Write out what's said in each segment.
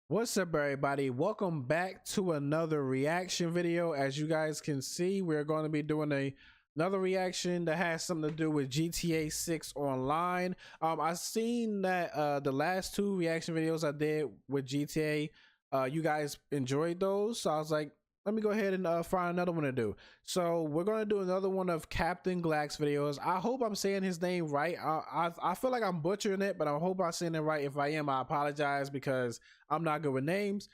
What's up, everybody? Welcome back to another reaction video. As you guys can see, we're going to be doing another reaction that has something to do with GTA 6 Online. I've seen that the last two reaction videos I did with GTA, you guys enjoyed those, so I was like, let me go ahead and find another one to do. So we're going to do another one of Captain Glack's videos. I hope I'm saying his name right. I feel like I'm butchering it, but I hope I'm saying it right. If I am, I apologize because I'm not good with names.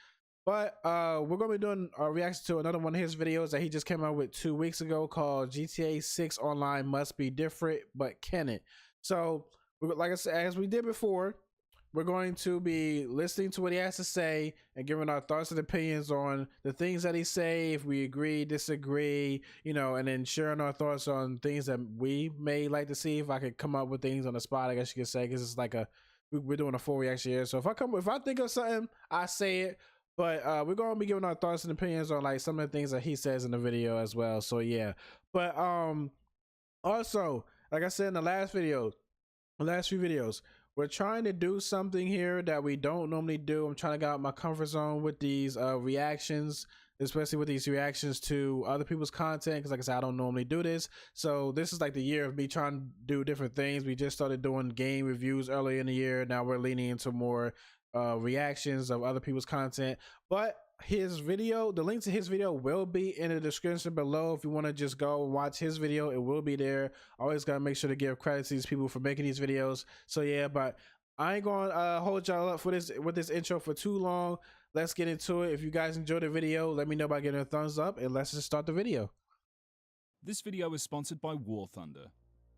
But we're going to be doing a reaction to another one of his videos that he just came out with 2 weeks ago called GTA 6 Online Must Be Different, but Can It? So like I said, as we did before, we're going to be listening to what he has to say and giving our thoughts and opinions on the things that he say, if we agree, disagree, you know, and then sharing our thoughts on things that we may like to see. If I could come up with things on the spot, I guess you could say, because it's like we're doing a full reaction here. So if I think of something, I say it. But we're going to be giving our thoughts and opinions on like some of the things that he says in the video as well. So yeah. But also, like I said in the last few videos, we're trying to do something here that we don't normally do. I'm trying to get out my comfort zone with these reactions, especially with these reactions to other people's content, because like I said, I don't normally do this. So this is like the year of me trying to do different things. We just started doing game reviews earlier in the year. Now we're leaning into more reactions of other people's content. But his video, the link to his video will be in the description below. If you want to just go and watch his video, it will be there. Always gotta make sure to give credit to these people for making these videos. So yeah, but I ain't gonna hold y'all up for this with this intro for too long. Let's get into it. If you guys enjoyed the video, let me know by giving a thumbs up, and let's just start the video. This video is sponsored by War Thunder.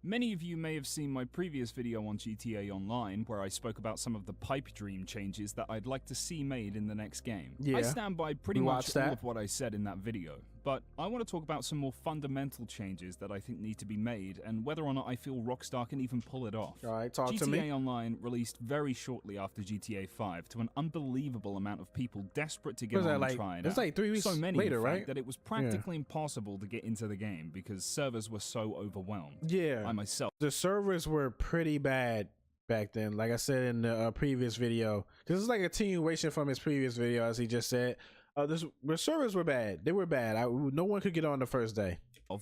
Many of you may have seen my previous video on GTA Online where I spoke about some of the pipe dream changes that I'd like to see made in the next game. Yeah, I stand by pretty much all of what I said in that video, but I want to talk about some more fundamental changes that I think need to be made and whether or not I feel Rockstar can even pull it off. Alright, talk to GTA me. Online released very shortly after GTA 5 to an unbelievable amount of people desperate to get on and try it out. It's like 3 weeks so many, later, in fact, right? that it was practically impossible to get into the game because servers were so overwhelmed. Yeah, I myself, the servers were pretty bad back then, like I said in the previous video, because it's like a continuation from his previous video, as he just said. The servers were bad. They were bad. No one could get on the first day.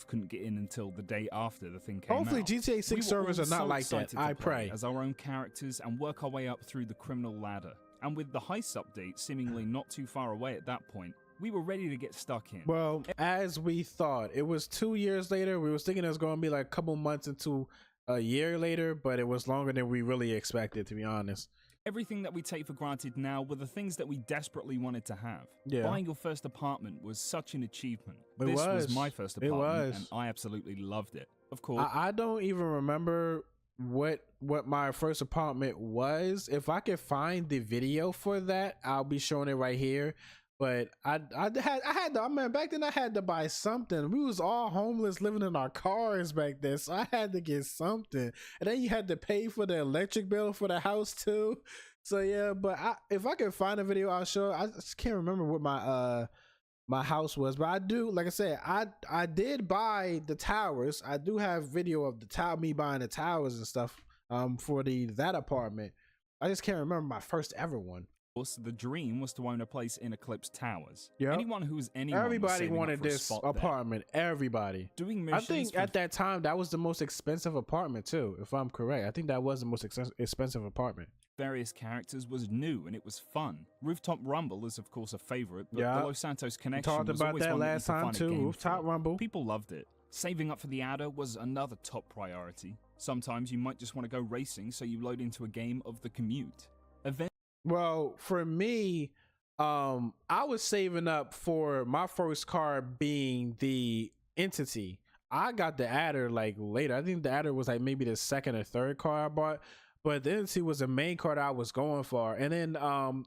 couldn't get in until the day after the thing came Hopefully out. GTA 6 servers are not like that. I pray. As our own characters and work our way up through the criminal ladder. And with the heist update seemingly not too far away at that point, we were ready to get stuck in. Well, as we thought, it was 2 years later. We was thinking it was going to be like a couple months into a year later, but it was longer than we really expected, to be honest. Everything that we take for granted now were the things that we desperately wanted to have. Yeah. Buying your first apartment was such an achievement. This was my first apartment, and I absolutely loved it. Of course, I don't even remember what my first apartment was. If I could find the video for that, I'll be showing it right here. But I mean, back then I had to buy something. We was all homeless living in our cars back then, so I had to get something. And then you had to pay for the electric bill for the house too. So yeah, but if I can find a video, I'll show. I just can't remember what my house was, but I do, like I said, I did buy the towers. I do have video of me buying the towers and stuff for that apartment. I just can't remember my first ever one. The dream was to own a place in Eclipse Towers. Yep. Everybody wanted this apartment. Everybody. Doing missions. I think at that time that was the most expensive apartment too, if I'm correct. I think that was the most expensive apartment. Various characters was new and it was fun. Rooftop Rumble is of course a favorite, but the Los Santos connection talked was about always that one last time too. Rooftop Rumble. People loved it. Saving up for the adder was another top priority. Sometimes you might just want to go racing, so you load into a game of The Commute. Well, for me, I was saving up for my first car being the Entity. I got the adder like later. I think the adder was like maybe the second or third car I bought, but the Entity was the main car that I was going for. And then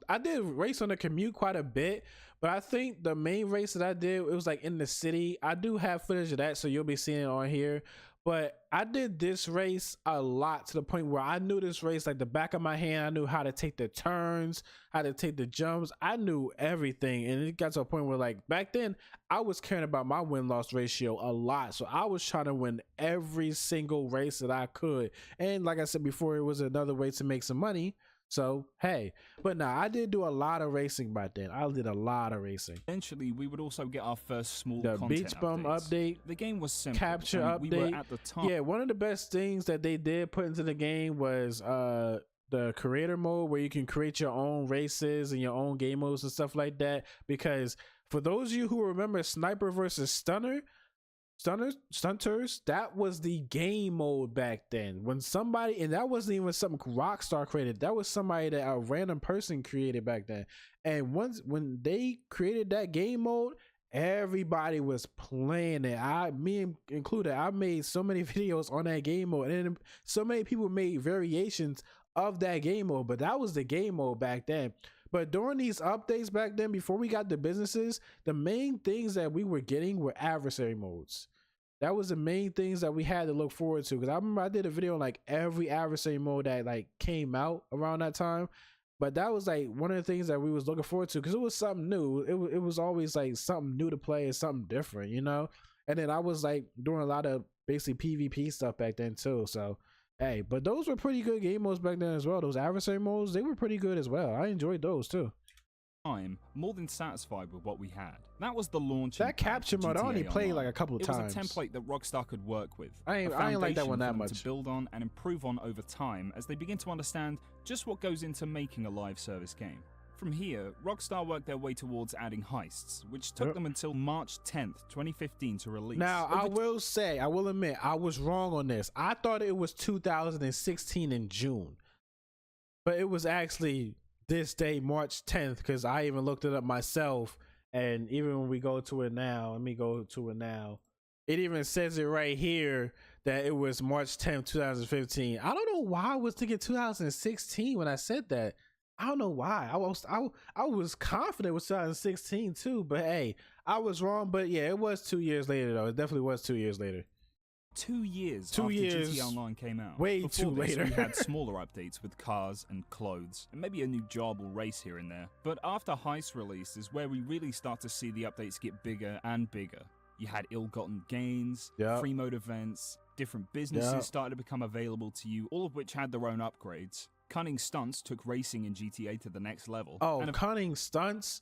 I did race on the Commute quite a bit, but I think the main race that I did, it was like in the city. I do have footage of that, so you'll be seeing it on here. But I did this race a lot, to the point where I knew this race like the back of my hand. I knew how to take the turns, how to take the jumps. I knew everything. And it got to a point where, like, back then I was caring about my win-loss ratio a lot. So I was trying to win every single race that I could. And like I said before, it was another way to make some money. So hey, but nah, I did do a lot of racing back then. I did a lot of racing. Eventually, we would also get our first small The content beach bum updates. update, The game was simple, capture and we were update. at the time. Yeah, one of the best things that they did put into the game was the creator mode, where you can create your own races and your own game modes and stuff like that. Because for those of you who remember Sniper versus Stunters, that was the game mode back then. When somebody, and that wasn't even something Rockstar created, that was somebody that a random person created back then. And when they created that game mode, everybody was playing it. Me included. I made so many videos on that game mode, and then so many people made variations of that game mode, but that was the game mode back then. But during these updates back then, before we got the businesses, the main things that we were getting were adversary modes. That was the main things that we had to look forward to. Because I remember I did a video on like every adversary mode that like came out around that time. But that was like one of the things that we was looking forward to, because it was something new. It was always like something new to play and something different, you know? And then I was like doing a lot of basically PvP stuff back then too. So hey, but those were pretty good game modes back then as well. Those adversary modes, they were pretty good as well. I enjoyed those too. I'm more than satisfied with what we had. That was the launch. That capture mode, I only played like a couple of times. It was a template that Rockstar could work with. I ain't like that one that much. To build on and improve on over time as they begin to understand just what goes into making a live service game. From here, Rockstar worked their way towards adding heists, which took them until March 10th, 2015 to release. Now, I will admit, I was wrong on this. I thought it was 2016 in June, but it was actually this day, March 10th, because I even looked it up myself. And even when we go to it now, let me go to it now. It even says it right here that it was March 10th, 2015. I don't know why I was thinking 2016 when I said that. I don't know why. I was confident it was 2016 too, but hey, I was wrong. But yeah, it was 2 years later though. It definitely was 2 years later. 2 years after GTA Online came out. Way Before too this, later. We had smaller updates with cars and clothes, and maybe a new job or race here and there. But after Heist Release is where we really start to see the updates get bigger and bigger. You had ill-gotten gains, free mode events, different businesses started to become available to you, all of which had their own upgrades. Cunning Stunts took racing in GTA to the next level. Oh, Cunning Stunts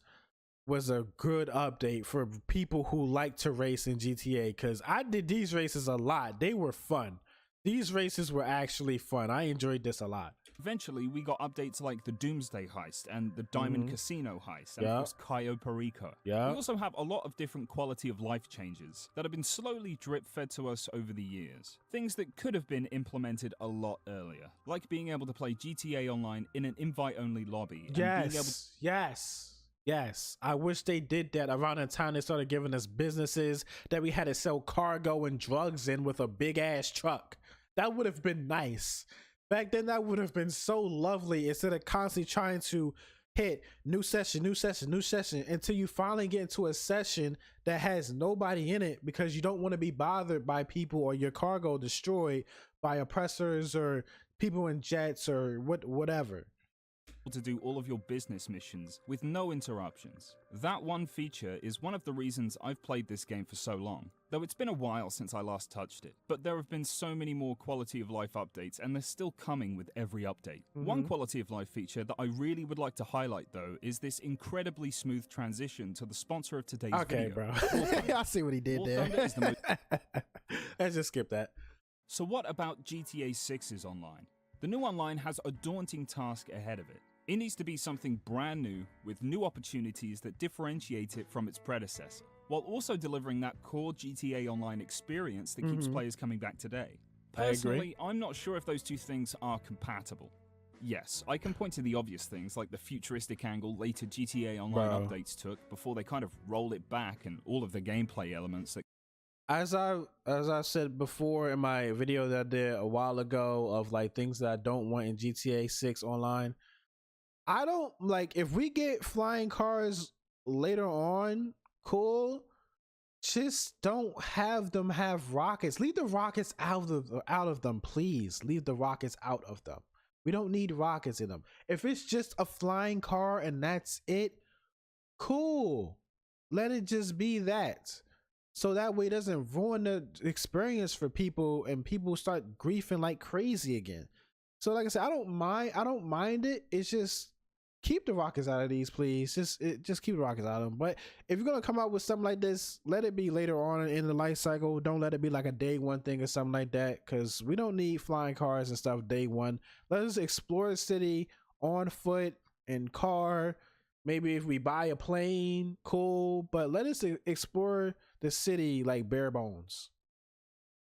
was a good update for people who like to race in GTA, because I did these races a lot. They were fun. These races were actually fun. I enjoyed this a lot. Eventually, we got updates like the Doomsday Heist and the Diamond Casino Heist, and of course Cayo Perico. We also have a lot of different quality of life changes that have been slowly drip-fed to us over the years. Things that could have been implemented a lot earlier, like being able to play GTA Online in an invite-only lobby. And being able Yes, I wish they did that around the time they started giving us businesses that we had to sell cargo and drugs in with a big ass truck. That would have been nice. Back then, that would have been so lovely, instead of constantly trying to hit new session until you finally get into a session that has nobody in it, because you don't want to be bothered by people or your cargo destroyed by oppressors or people in jets or whatever. To do all of your business missions with no interruptions. That one feature is one of the reasons I've played this game for so long, though it's been a while since I last touched it. But there have been so many more quality of life updates, and they're still coming with every update. One quality of life feature that I really would like to highlight though is this incredibly smooth transition to the sponsor of today's video. Okay, bro. I see what he did there. Let's just skip that. So what about GTA 6's online? The new online has a daunting task ahead of it. It needs to be something brand new, with new opportunities that differentiate it from its predecessor, while also delivering that core GTA Online experience that keeps players coming back today. Personally, I'm not sure if those two things are compatible. Yes, I can point to the obvious things like the futuristic angle later GTA Online updates took before they kind of rolled it back, and all of the gameplay elements that As I said before in my video that I did a while ago of like things that I don't want in GTA 6 Online, I don't like, if we get flying cars later on, cool. Just don't have them have rockets. Leave the rockets out of them, please. Leave the rockets out of them. We don't need rockets in them. If it's just a flying car and that's it, cool. Let it just be that. So that way it doesn't ruin the experience for people and people start griefing like crazy again. So like I said, I don't mind it. It's just keep the rockets out of these, please. Just keep the rockets out of them. But if you're gonna come out with something like this, let it be later on in the life cycle. Don't let it be like a day one thing or something like that, because we don't need flying cars and stuff day one. Let us explore the city on foot and car. Maybe if we buy a plane, cool. But let us explore the city like bare bones.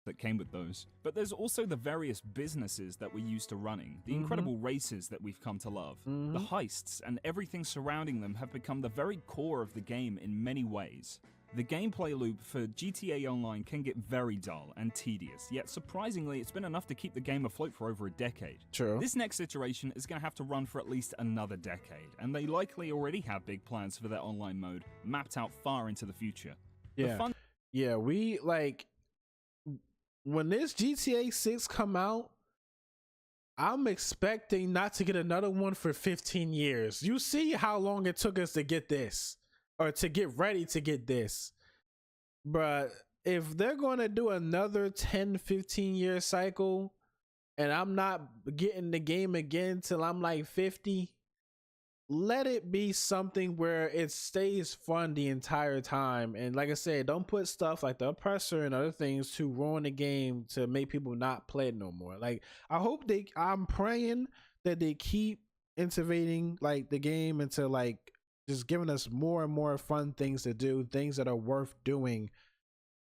That came with those. But there's also the various businesses that we're used to running, the incredible races that we've come to love. The heists and everything surrounding them have become the very core of the game in many ways. The gameplay loop for GTA Online can get very dull and tedious, yet surprisingly it's been enough to keep the game afloat for over a decade. True. This next iteration is going to have to run for at least another decade, and they likely already have big plans for their online mode mapped out far into the future. Yeah, we like when this GTA 6 come out, I'm expecting not to get another one for 15 years. You see how long it took us to get this, or to get ready to get this. But if they're going to do another 10-15 year cycle and I'm not getting the game again till I'm like 50, let it be something where it stays fun the entire time. And like I said, don't put stuff like the oppressor and other things to ruin the game to make people not play it no more. Like I'm praying that they keep innovating like the game into like just giving us more and more fun things to do, things that are worth doing,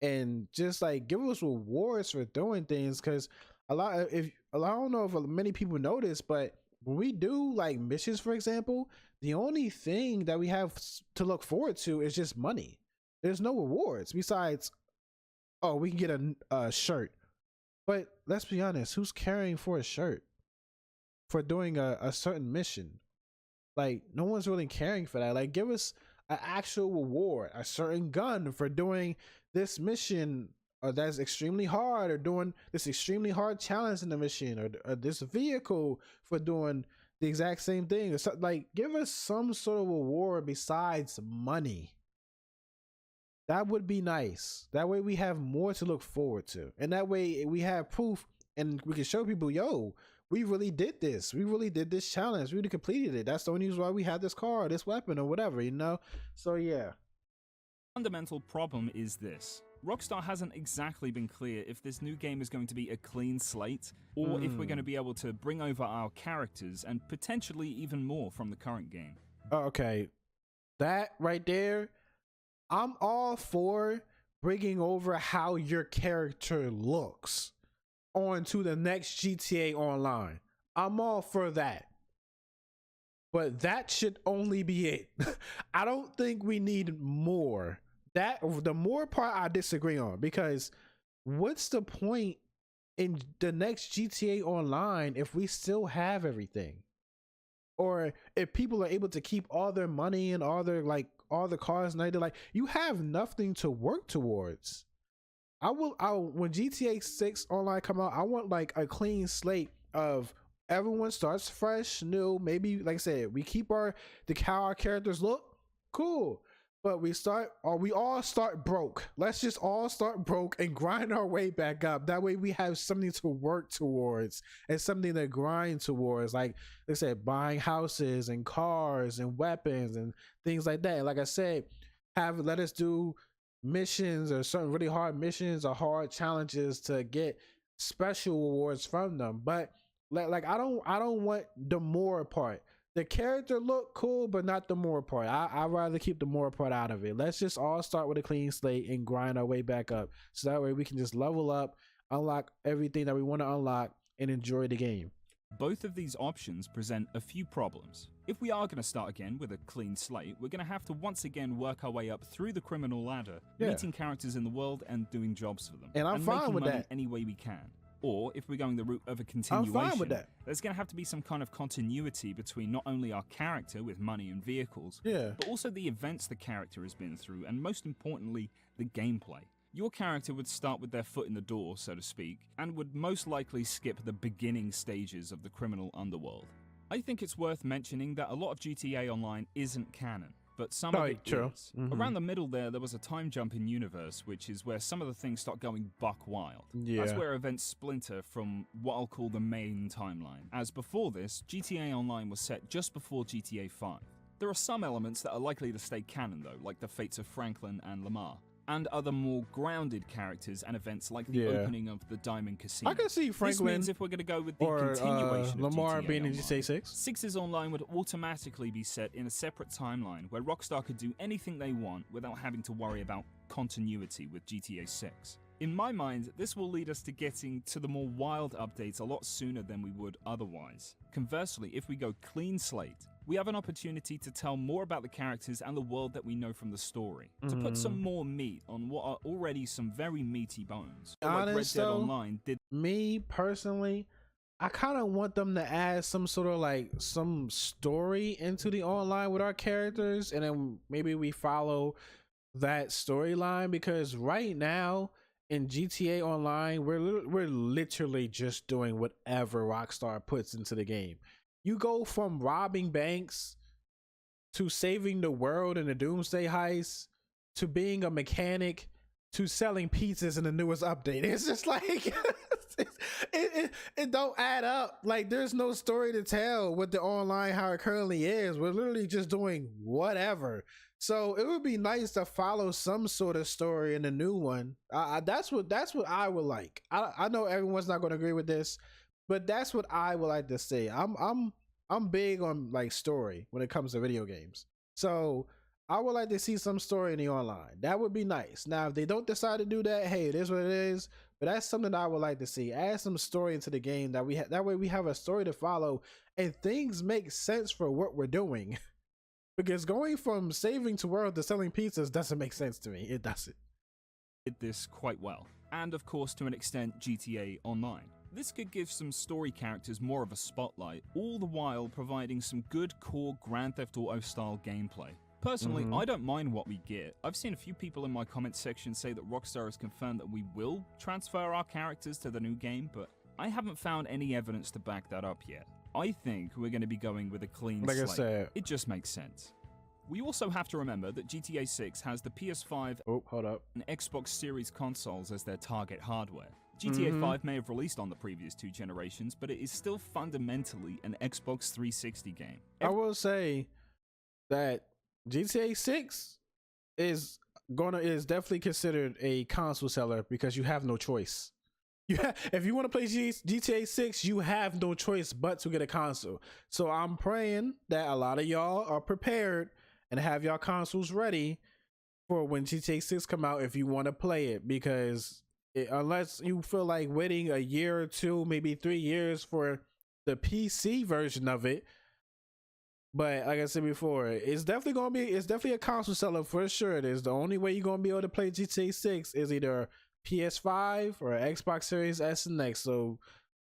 and just like give us rewards for doing things. Because I don't know if many people know this, but when we do like missions, for example, the only thing that we have to look forward to is just money. There's no rewards besides, oh, we can get a shirt. But let's be honest, who's caring for a shirt for doing a certain mission? Like, no one's really caring for that. Like, give us an actual reward, a certain gun for doing this mission, or that's extremely hard, or doing this extremely hard challenge in the mission, or this vehicle for doing the exact same thing, or something. Like, give us some sort of reward besides money. That would be nice. That way we have more to look forward to, and that way we have proof and we can show people, yo, we really did this. We really did this challenge. We really completed it. That's the only reason why we had this car, this weapon, or whatever, you know? So yeah. Fundamental problem is this. Rockstar hasn't exactly been clear if this new game is going to be a clean slate, or if we're going to be able to bring over our characters and potentially even more from the current game. Okay, that right there, I'm all for bringing over how your character looks onto the next GTA Online. I'm all for that. But that should only be it. I don't think we need more. The more part I disagree on, because what's the point in the next GTA Online if we still have everything? Or if people are able to keep all their money and all their all the cars, and like you have nothing to work towards. When GTA 6 Online come out, I want like a clean slate of everyone starts fresh, new. Maybe like I said, we keep how our characters look, cool. But we all start broke. Let's just all start broke and grind our way back up. That way we have something to work towards and something to grind towards. Like I said, buying houses and cars and weapons and things like that. Like I said, let us do missions or certain really hard missions or hard challenges to get special rewards from them. But like I don't want the more part. The character look cool, but not the more part. I'd rather keep the more part out of it. Let's just all start with a clean slate and grind our way back up, so that way we can just level up, unlock everything that we want to unlock, and enjoy the game. Both of these options present a few problems. If we are going to start again with a clean slate, we're going to have to once again work our way up through the criminal ladder, meeting characters in the world and doing jobs for them. And I'm fine with that any way we can. Or if we're going the route of a continuation, I'm fine with that. There's going to have to be some kind of continuity between not only our character with money and vehicles, but also the events the character has been through, and most importantly, the gameplay. Your character would start with their foot in the door, so to speak, and would most likely skip the beginning stages of the criminal underworld. I think it's worth mentioning that a lot of GTA Online isn't canon. but some of it true. is. Around the middle there was a time jump in universe, which is where some of the things start going buck wild. Yeah. That's where events splinter from what I'll call the main timeline. As before this, GTA Online was set just before GTA 5. There are some elements that are likely to stay canon though, like the fates of Franklin and Lamar, and other more grounded characters and events like the opening of the Diamond Casino. I can see Franklin, this means if we're going to go with the or continuation of Lamar GTA being in Online, GTA 6. 6's Online would automatically be set in a separate timeline where Rockstar could do anything they want without having to worry about continuity with GTA 6. In my mind, this will lead us to getting to the more wild updates a lot sooner than we would otherwise. Conversely, if we go clean slate, we have an opportunity to tell more about the characters and the world that we know from the story, to put some more meat on what are already some very meaty bones. Like Red Dead Online did. Me personally, I kind of want them to add some sort of like some story into the online with our characters, and then maybe we follow that storyline, because right now in GTA Online, we're literally just doing whatever Rockstar puts into the game. You go from robbing banks to saving the world in the Doomsday Heist to being a mechanic to selling pizzas in the newest update. It's just like it don't add up. Like, there's no story to tell with the online how it currently is. We're literally just doing whatever. So it would be nice to follow some sort of story in the new one. That's what I would like. I know everyone's not going to agree with this, but that's what I would like to see. I'm big on like story when it comes to video games. So I would like to see some story in the online. That would be nice. Now, if they don't decide to do that, hey, it is what it is. But that's something that I would like to see. Add some story into the game that that way we have a story to follow and things make sense for what we're doing. Because going from saving to world to selling pizzas doesn't make sense to me. It doesn't. Did this quite well. And of course, to an extent, GTA Online. This could give some story characters more of a spotlight, all the while providing some good core Grand Theft Auto style gameplay. Personally, I don't mind what we get. I've seen a few people in my comments section say that Rockstar has confirmed that we will transfer our characters to the new game, but I haven't found any evidence to back that up yet. I think we're going to be going with a clean slate. I said, it just makes sense. We also have to remember that GTA 6 has the PS5 and Xbox Series consoles as their target hardware. GTA 5 may have released on the previous two generations, but it is still fundamentally an Xbox 360 game. I will say that GTA 6 is definitely considered a console seller because you have no choice. If you want to play GTA 6, you have no choice but to get a console. So I'm praying that a lot of y'all are prepared and have y'all consoles ready for when GTA 6 come out if you want to play it, because unless you feel like waiting a year or two, maybe 3 years for the PC version of it. But like I said before, it's definitely a console seller for sure. It is. The only way you're gonna be able to play GTA 6 is either PS5 or Xbox Series S and X. So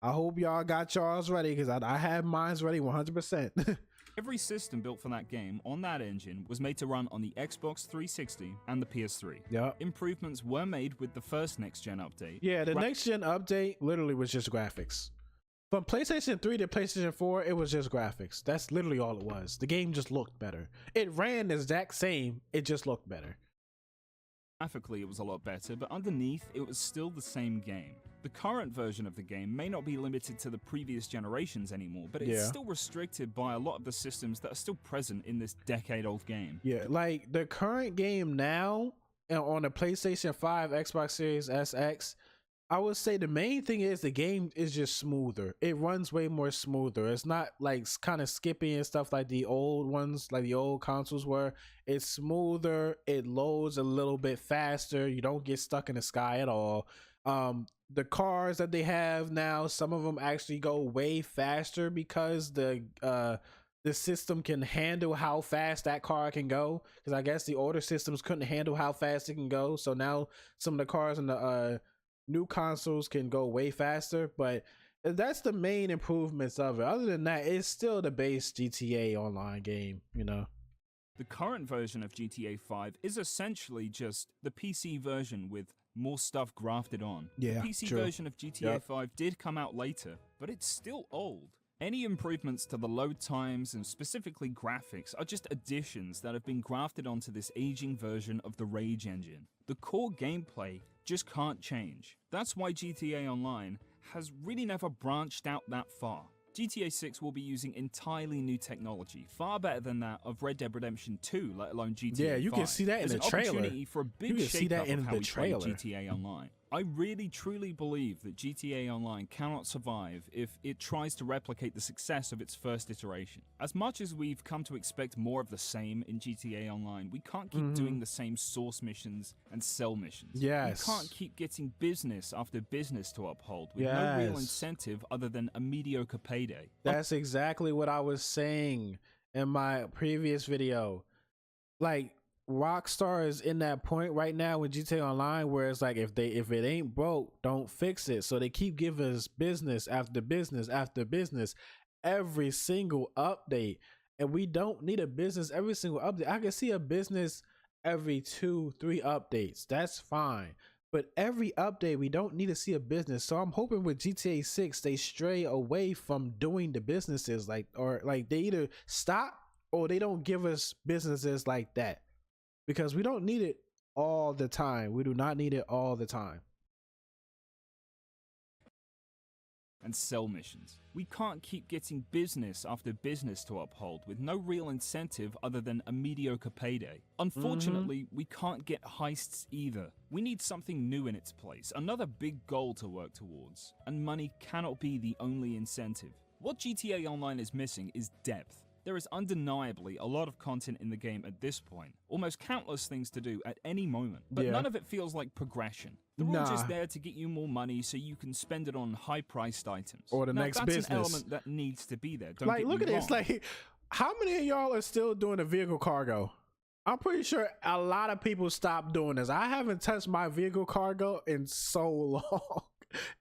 I hope y'all got y'all's ready, because I have mine's ready 100%. Every system built for that game on that engine was made to run on the Xbox 360 and the PS3. Yep. Improvements were made with the first next-gen update. Yeah, the next-gen update literally was just graphics. From PlayStation 3 to PlayStation 4, it was just graphics. That's literally all it was. The game just looked better. It ran the exact same, it just looked better. Graphically, it was a lot better, but underneath, it was still the same game. The current version of the game may not be limited to the previous generations anymore, but it's still restricted by a lot of the systems that are still present in this decade-old game. Yeah, like the current game now on the PlayStation 5, Xbox Series SX, I would say the main thing is the game is just smoother. It runs way more smoother. It's not like kind of skipping and stuff like the old ones, like the old consoles were. It's smoother. It loads a little bit faster. You don't get stuck in the sky at all. The cars that they have now, some of them actually go way faster because the system can handle how fast that car can go. Because I guess the older systems couldn't handle how fast it can go. So now some of the cars in the new consoles can go way faster, but that's the main improvements of it. Other than that, it's still the base GTA Online game, you know. The current version of GTA 5 is essentially just the PC version with more stuff grafted on. Yeah, the PC version of GTA 5 did come out later, but it's still old. Any improvements to the load times and specifically graphics are just additions that have been grafted onto this aging version of the Rage engine. The core gameplay just can't change. That's why GTA Online has really never branched out that far. GTA 6 will be using entirely new technology, far better than that of Red Dead Redemption 2, let alone GTA 5. Yeah, you can see that in the trailer. There's an opportunity for a big shake-up of how we play trailer. GTA Online. I really truly believe that GTA Online cannot survive if it tries to replicate the success of its first iteration. As much as we've come to expect more of the same in GTA Online, we can't keep doing the same source missions and sell missions. Yes. We can't keep getting business after business to uphold with no real incentive other than a mediocre payday. That's exactly what I was saying in my previous video. Like, Rockstar is in that point right now with GTA Online where it's like if it ain't broke, don't fix it. So they keep giving us business after business after business every single update, and we don't need a business every single update. I can see a business every 2-3 updates. That's fine. But every update, we don't need to see a business. So I'm hoping with GTA 6 they stray away from doing the businesses, or they either stop or they don't give us businesses like that. Because we don't need it all the time. We do not need it all the time. And sell missions. We can't keep getting business after business to uphold with no real incentive other than a mediocre payday. Unfortunately, we can't get heists either. We need something new in its place, another big goal to work towards. And money cannot be the only incentive. What GTA Online is missing is depth. There is undeniably a lot of content in the game at this point, almost countless things to do at any moment, but none of it feels like progression. They're all just there to get you more money so you can spend it on high-priced items. Or the next business. That's an element that needs to be there, don't like, get look me at wrong. this, like, how many of y'all are still doing the vehicle cargo? I'm pretty sure a lot of people stopped doing this. I haven't touched my vehicle cargo in so long.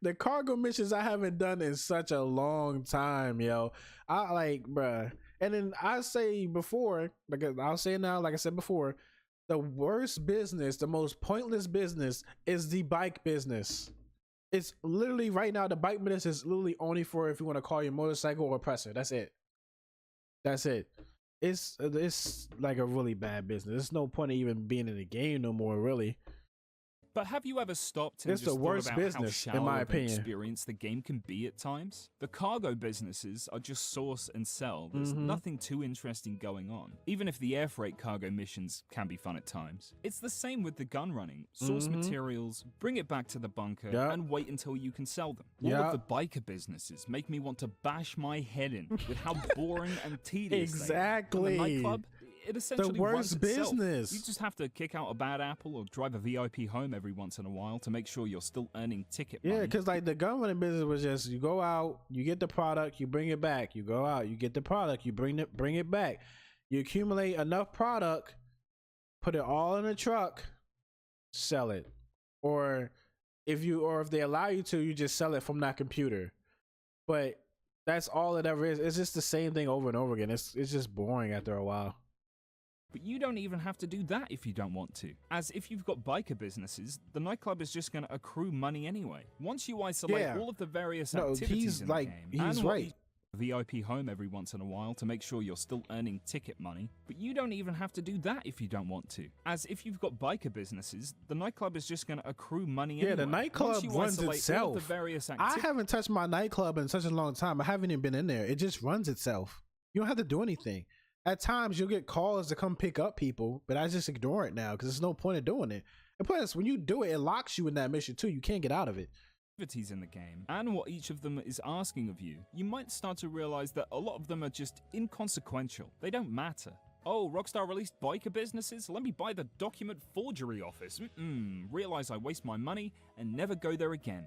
The cargo missions I haven't done in such a long time, yo. I like, bruh. And then I say before, because I'll say it now, like I said before, the worst business, the most pointless business is the bike business. It's literally right now, the bike business is literally only for if you want to call your motorcycle or oppressor. That's it. That's it. It's like a really bad business. There's no point in even being in the game no more, really. But have you ever stopped and It's just the worst thought about business, how in shallow my of an opinion. experience the game can be at times? The cargo businesses are just source and sell. There's nothing too interesting going on, even if the air freight cargo missions can be fun at times. It's the same with the gun running. Source materials, bring it back to the bunker, and wait until you can sell them. All of the biker businesses make me want to bash my head in with how boring and tedious Exactly. they are. And the nightclub, it essentially The worst runs itself. business. You just have to kick out a bad apple or drive a VIP home every once in a while to make sure you're still earning ticket money. Yeah, because like the gun running business was just, you go out, you get the product, you bring it back. You go out, you get the product, you bring it back. You accumulate enough product, put it all in a truck, sell it. Or if they allow you to, you just sell it from that computer. But that's all it ever is. It's just the same thing over and over again. It's just boring after a while. But you don't even have to do that if you don't want to. As if you've got biker businesses, the nightclub is just going to accrue money anyway. Once you isolate all of the various activities in the game, he's right. VIP home every once in a while to make sure you're still earning ticket money, but you don't even have to do that if you don't want to. As if you've got biker businesses, the nightclub is just going to accrue money anyway. Yeah, the nightclub runs itself. The various I haven't touched my nightclub in such a long time. I haven't even been in there. It just runs itself. You don't have to do anything. At times you'll get calls to come pick up people, but I just ignore it now because there's no point in doing it. And plus, when you do it, it locks you in that mission too. You can't get out of it. Activities in the game and what each of them is asking of you, you might start to realize that a lot of them are just inconsequential. They don't matter. Oh, Rockstar released biker businesses? Let me buy the document forgery office. Realize I waste my money and never go there again.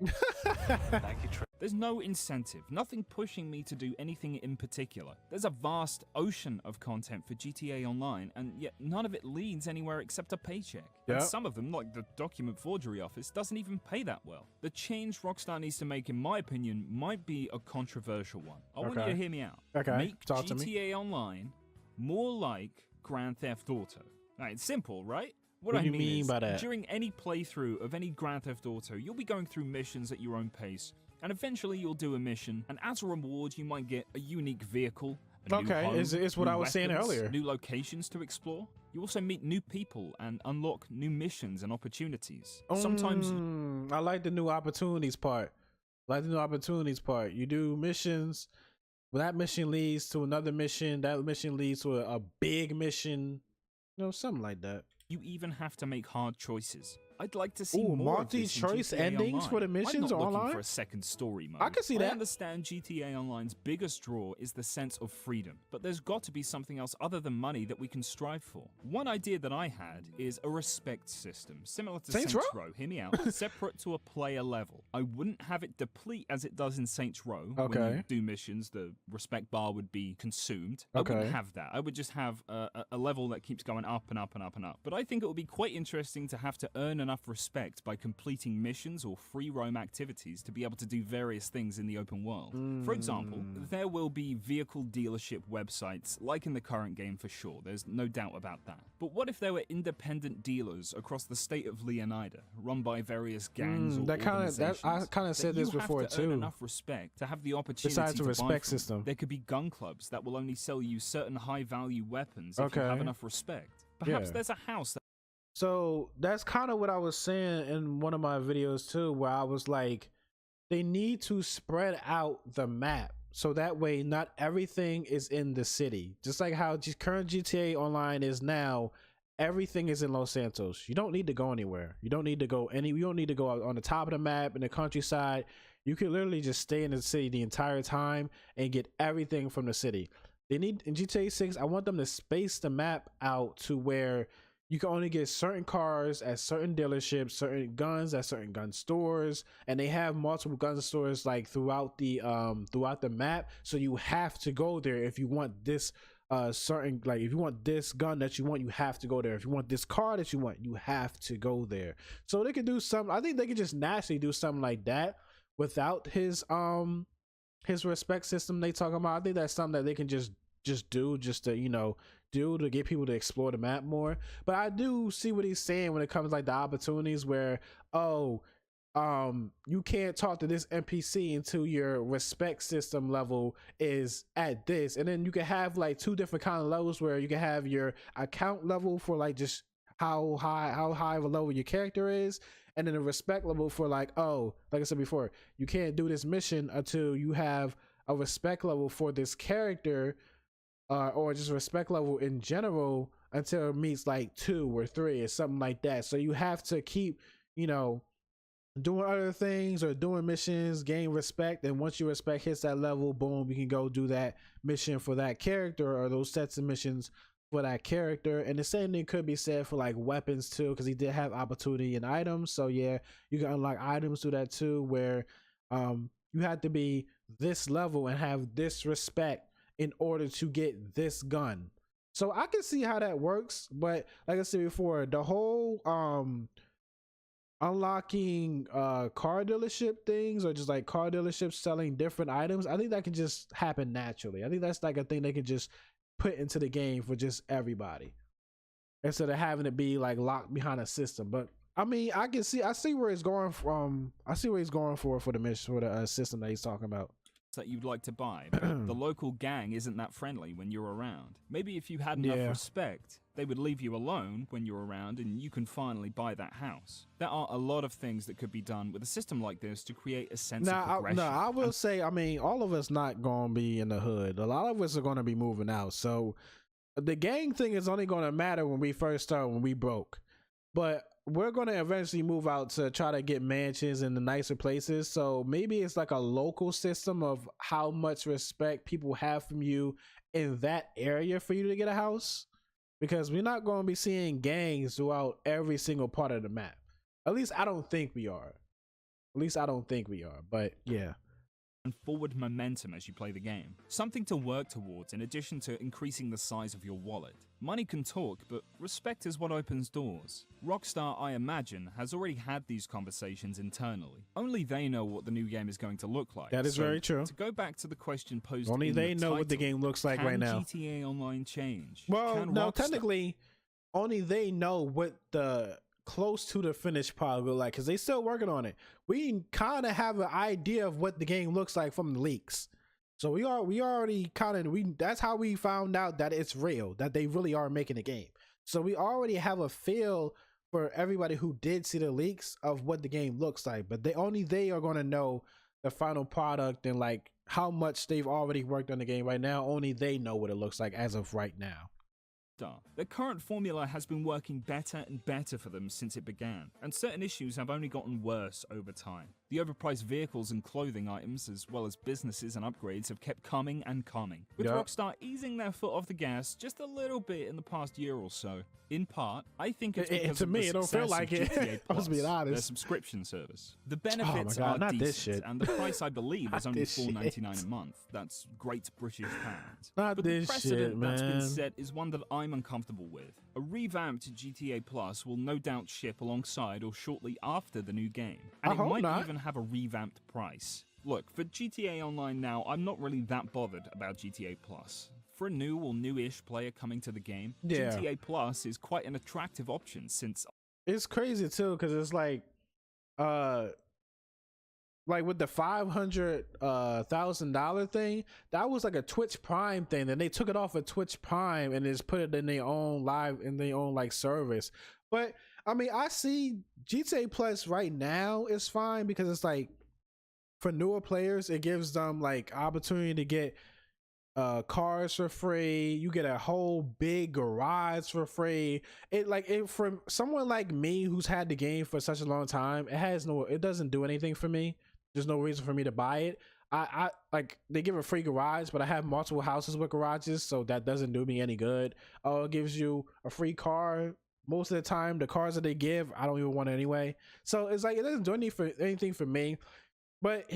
There's no incentive, nothing pushing me to do anything in particular. There's a vast ocean of content for GTA Online, and yet none of it leads anywhere except a paycheck. And some of them, like the document forgery office, doesn't even pay that well. The change Rockstar needs to make, in my opinion, might be a controversial one. I want you to hear me out. Make GTA Online more like Grand Theft Auto. Now, it's simple, right? What I mean is, by that? During any playthrough of any Grand Theft Auto, you'll be going through missions at your own pace, And eventually you'll do a mission, and as a reward you might get a unique vehicle, a new Okay, home, it's what new I was saying weapons, earlier. new locations to explore. You also meet new people and unlock new missions and opportunities. Sometimes I like the new opportunities part. You do missions. Well, that mission leads to another mission. That mission leads to a big mission. You know, something like that. you even have to make hard choices. I'd like to see Ooh, more of this in multi-choice GTA endings Online. for the missions I'm not online? looking for a second story mode. I can see that. I understand GTA Online's biggest draw is the sense of freedom, but there's got to be something else other than money that we can strive for. One idea that I had is a respect system, similar to Saints Saints Row? Row. Hear me out. Separate to a player level. I wouldn't have it deplete as it does in Saints Row. When Okay. you do missions, the respect bar would be consumed. I Okay. wouldn't have that. I would just have a level that keeps going up and up and up and up. But I think it would be quite interesting to have to earn enough respect by completing missions or free roam activities to be able to do various things in the open world. For example, there will be vehicle dealership websites like in the current game for sure, there's no doubt about that. But what if there were independent dealers across the state of Leonida, run by various gangs or organizations? I kind of said that this you have before to earn too. enough respect to have the opportunity Besides the to buy respect from. system. There could be gun clubs that will only sell you certain high-value weapons if you Okay. have enough respect. Perhaps Yeah. there's a house that So that's kind of what I was saying in one of my videos too, where I was like, they need to spread out the map so that way not everything is in the city. Just like how current GTA Online is now, everything is in Los Santos. You don't need to go anywhere. You don't need to go out on the top of the map in the countryside. You can literally just stay in the city the entire time and get everything from the city. They need in GTA 6, I want them to space the map out to where you can only get certain cars at certain dealerships, certain guns at certain gun stores, and they have multiple gun stores like throughout the map. So you have to go there if you want this certain, like if you want this gun that you want, you have to go there. If you want this car that you want, you have to go there. So they could do some. I think they could just naturally do something like that without his respect system they talking about. I think that's something that they can just do, just to, you know, do to get people to explore the map more. But I do see what he's saying when it comes to like the opportunities where, you can't talk to this NPC until your respect system level is at this, and then you can have like two different kind of levels where you can have your account level for like just how high of a level your character is, and then a respect level for like, oh, like I said before, you can't do this mission until you have a respect level for this character, or just respect level in general until it meets like 2 or 3 or something like that. So you have to keep, you know, doing other things or doing missions, gain respect, and once your respect hits that level, boom, you can go do that mission for that character or those sets of missions for that character. And the same thing could be said for like weapons too, because he did have opportunity in items. So yeah, you can unlock items through that too, where you have to be this level and have this respect in order to get this gun. So I can see how that works, but like I said before, the whole unlocking car dealership things, or just like car dealerships selling different items, I think that can just happen naturally. I think that's like a thing they can just put into the game for just everybody, instead of having it be like locked behind a system. But I mean, I see where it's going from. I see where he's going for the mission, for the system that he's talking about. that you'd like to buy, but the local gang isn't that friendly when you're around. Maybe if you had enough respect, they would leave you alone when you're around and you can finally buy that house. There are a lot of things that could be done with a system like this to create a sense of progression. I will say, I mean, all of us not going to be in the hood. A lot of us are going to be moving out. So the gang thing is only going to matter when we first start, when we broke. But we're going to eventually move out to try to get mansions in the nicer places. So maybe it's like a local system of how much respect people have from you in that area for you to get a house. Because we're not going to be seeing gangs throughout every single part of the map. At least I don't think we are. But yeah. And forward momentum as you play the game. Something to work towards in addition to increasing the size of your wallet. Money can talk, but respect is what opens doors. Rockstar, I imagine, has already had these conversations internally. Only they know what the new game is going to look like. That is very true. To go back to the question posed, only they know what the game looks like right now. Can GTA Online change? Well, no, technically, only they know what the close to the finished product, like, because they still working on it. We kind of have an idea of what the game looks like from the leaks. So we already that's how we found out that it's real, that they really are making a game. So we already have a feel for everybody who did see the leaks of what the game looks like, but they are going to know the final product and like how much they've already worked on the game. Right now, only they know what it looks like as of right now. Their current formula has been working better and better for them since it began, and certain issues have only gotten worse over time. The overpriced vehicles and clothing items, as well as businesses and upgrades, have kept coming and coming, with Rockstar easing their foot off the gas just a little bit in the past year or so. In part, I think it's because of the it don't feel like it. GTA I was being honest. Their subscription service. The benefits are decent, and the price, I believe, is only $4.99 a month. That's great British pounds. But the precedent that's been set is one that I'm uncomfortable with. A revamped GTA Plus will no doubt ship alongside or shortly after the new game, and it might even have a revamped price. Look, for GTA Online now, I'm not really that bothered about GTA Plus. For a new or newish player coming to the game, GTA Plus is quite an attractive option since it's crazy too, because it's like with the $500,000 thing, that was like a Twitch Prime thing. Then they took it off of Twitch Prime and just put it in their own like service. But I mean, I see GTA Plus right now is fine because it's like for newer players, it gives them like opportunity to get cars for free. You get a whole big garage for free. For someone like me who's had the game for such a long time, it doesn't do anything for me. There's no reason for me to buy it. I like, they give a free garage, but I have multiple houses with garages, so that doesn't do me any good. It gives you a free car. Most of the time, the cars that they give, I don't even want it anyway. So it's like, it doesn't do anything for me. But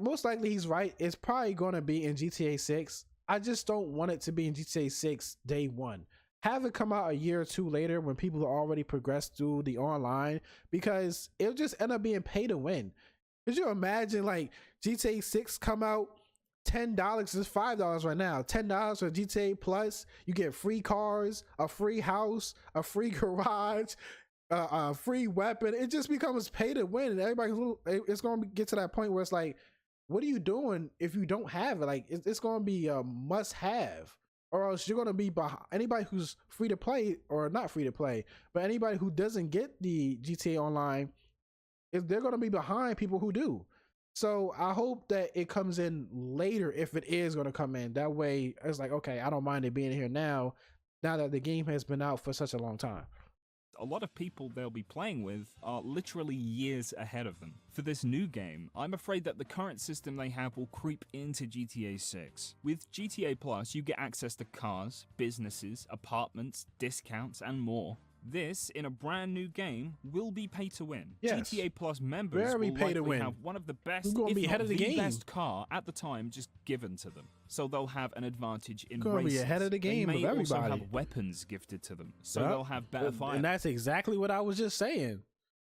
most likely he's right. It's probably going to be in GTA 6. I just don't want it to be in GTA 6 day one. Have it come out a year or two later when people are already progressed through the online, because it'll just end up being pay to win. Could you imagine like GTA 6 come out, $10, it's $5 right now, $10 for GTA Plus, you get free cars, a free house, a free garage, a free weapon. It just becomes pay to win, and it's going to get to that point where it's like, what are you doing if you don't have it? Like, it's going to be a must have, or else you're going to be behind anybody who's free to play, or not free to play, but anybody who doesn't get the GTA Online, they're going to be behind people who do. So I hope that it comes in later, if it is going to come in. That way it's like, okay, I don't mind it being here now that the game has been out for such a long time. A lot of people they'll be playing with are literally years ahead of them. For this new game, I'm afraid that the current system they have will creep into GTA 6. With GTA Plus, you get access to cars, businesses, apartments, discounts, and more. This, in a brand new game, will be pay to win. Yes. GTA Plus members will likely have one of the best, if not the best car at the time just given to them. So they'll have an advantage in races. Be ahead of the game they may of everybody. also have weapons gifted to them, so they'll have better fire. And that's exactly what I was just saying.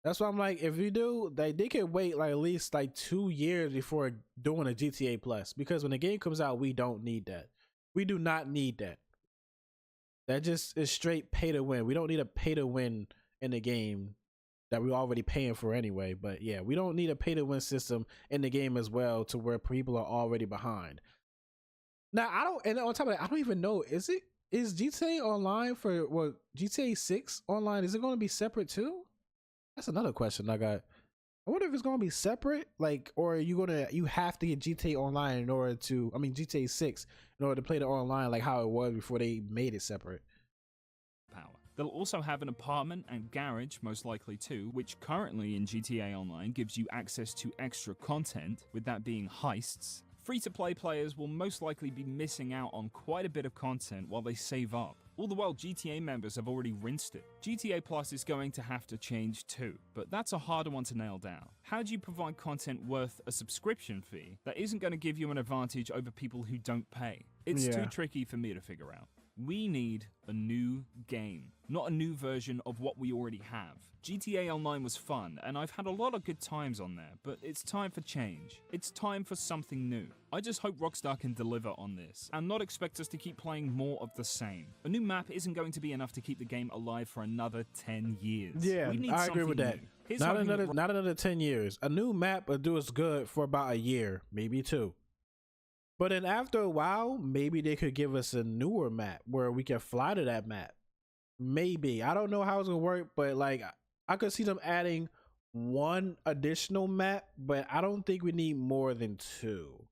That's why I'm like, if you do, they can wait like at least like 2 years before doing a GTA Plus, because when the game comes out, we don't need that. We do not need that. That just is straight pay to win. We don't need a pay to win in the game that we're already paying for anyway. But yeah, we don't need a pay to win system in the game as well, to where people are already behind. Now, and on top of that, I don't even know, is GTA Online for GTA 6 Online, is it going to be separate too? That's another question I got. I wonder if it's going to be separate, like, or you have to get GTA Online in order to, I mean GTA 6 in order to play the online, like how it was before they made it separate. They'll also have an apartment and garage, most likely too, which currently in GTA Online gives you access to extra content, with that being heists. Free-to-play players will most likely be missing out on quite a bit of content while they save up. All the while, GTA members have already rinsed it. GTA Plus is going to have to change too, but that's a harder one to nail down. How do you provide content worth a subscription fee that isn't going to give you an advantage over people who don't pay? It's too tricky for me to figure out. We need a new game, not a new version of what we already have. GTA Online was fun, and I've had a lot of good times on there, but it's time for change. It's time for something new. I just hope Rockstar can deliver on this, and not expect us to keep playing more of the same. A new map isn't going to be enough to keep the game alive for another 10 years. Yeah, We need I agree with that. new. Not another 10 years. A new map will do us good for about a year, maybe 2. But then after a while, maybe they could give us a newer map where we can fly to that map. Maybe. I don't know how it's gonna work, but like I could see them adding 1 additional map, but I don't think we need more than 2.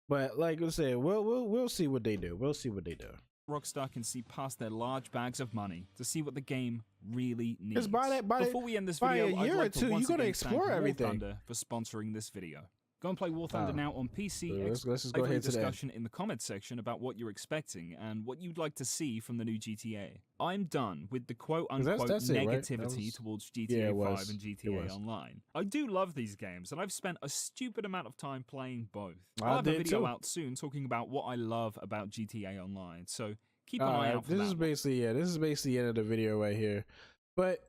But like I said, we'll see what they do. We'll see what they do. Rockstar can see past their large bags of money to see what the game really needs. Before we end this by video, a year I'd like or two, to once you're gonna again explore thank War everything. Thunder for sponsoring this video. Go and play War Thunder now on PC. Let's just go ahead to that. Discussion in the comments section about what you're expecting and what you'd like to see from the new GTA. I'm done with the quote-unquote that's it, right? negativity towards GTA 5 and GTA Online. I do love these games, and I've spent a stupid amount of time playing both. I'll have a video out soon talking about what I love about GTA Online, so keep an eye out for that. This is basically the end of the video right here. But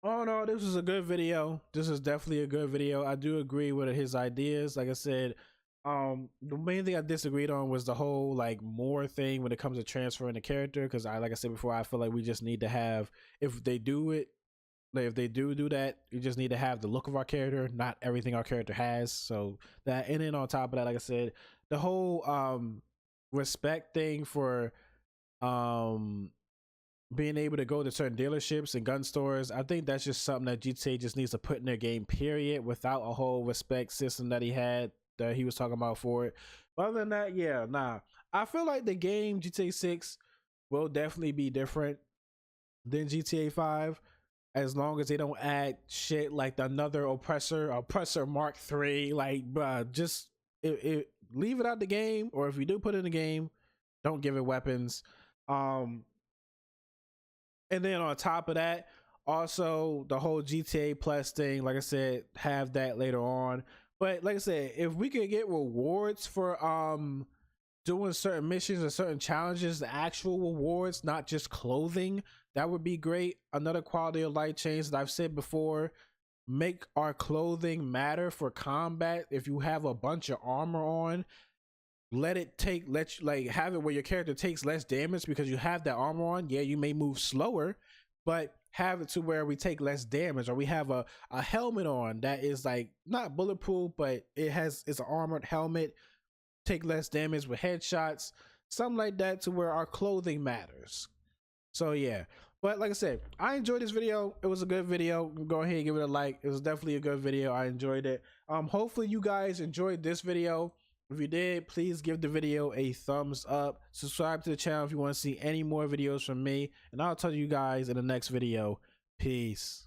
oh no, this was a good video. This is definitely a good video. I do agree with his ideas. Like I said, the main thing I disagreed on was the whole like more thing when it comes to transferring the character, because like I said before, I feel like we just need to have, if they do it, like if they do that, you just need to have the look of our character, not everything our character has. So that, and then on top of that, like I said, the whole respect thing for being able to go to certain dealerships and gun stores, I think that's just something that GTA just needs to put in their game, period, without a whole respect system that he was talking about for it. But other than that, yeah, nah. I feel like the game GTA 6 will definitely be different than GTA 5, as long as they don't add shit like another oppressor Mark 3. Like, bruh, just leave it out the game, or if you do put it in the game, don't give it weapons. And then on top of that, also the whole GTA Plus thing, like I said, have that later on. But like I said, if we could get rewards for doing certain missions or certain challenges, the actual rewards, not just clothing, that would be great. Another quality of life change that I've said before, make our clothing matter for combat. If you have a bunch of armor on, have it where your character takes less damage because you have that armor on. Yeah, you may move slower, but have it to where we take less damage, or we have a helmet on that is like not bulletproof, but it's an armored helmet, take less damage with headshots, something like that, to where our clothing matters. So yeah, but like I said, I enjoyed this video. It was a good video. Go ahead and give it a like. It was definitely a good video. I enjoyed it. Hopefully you guys enjoyed this video. If you did, please give the video a thumbs up. Subscribe to the channel if you want to see any more videos from me. And I'll tell you guys in the next video. Peace.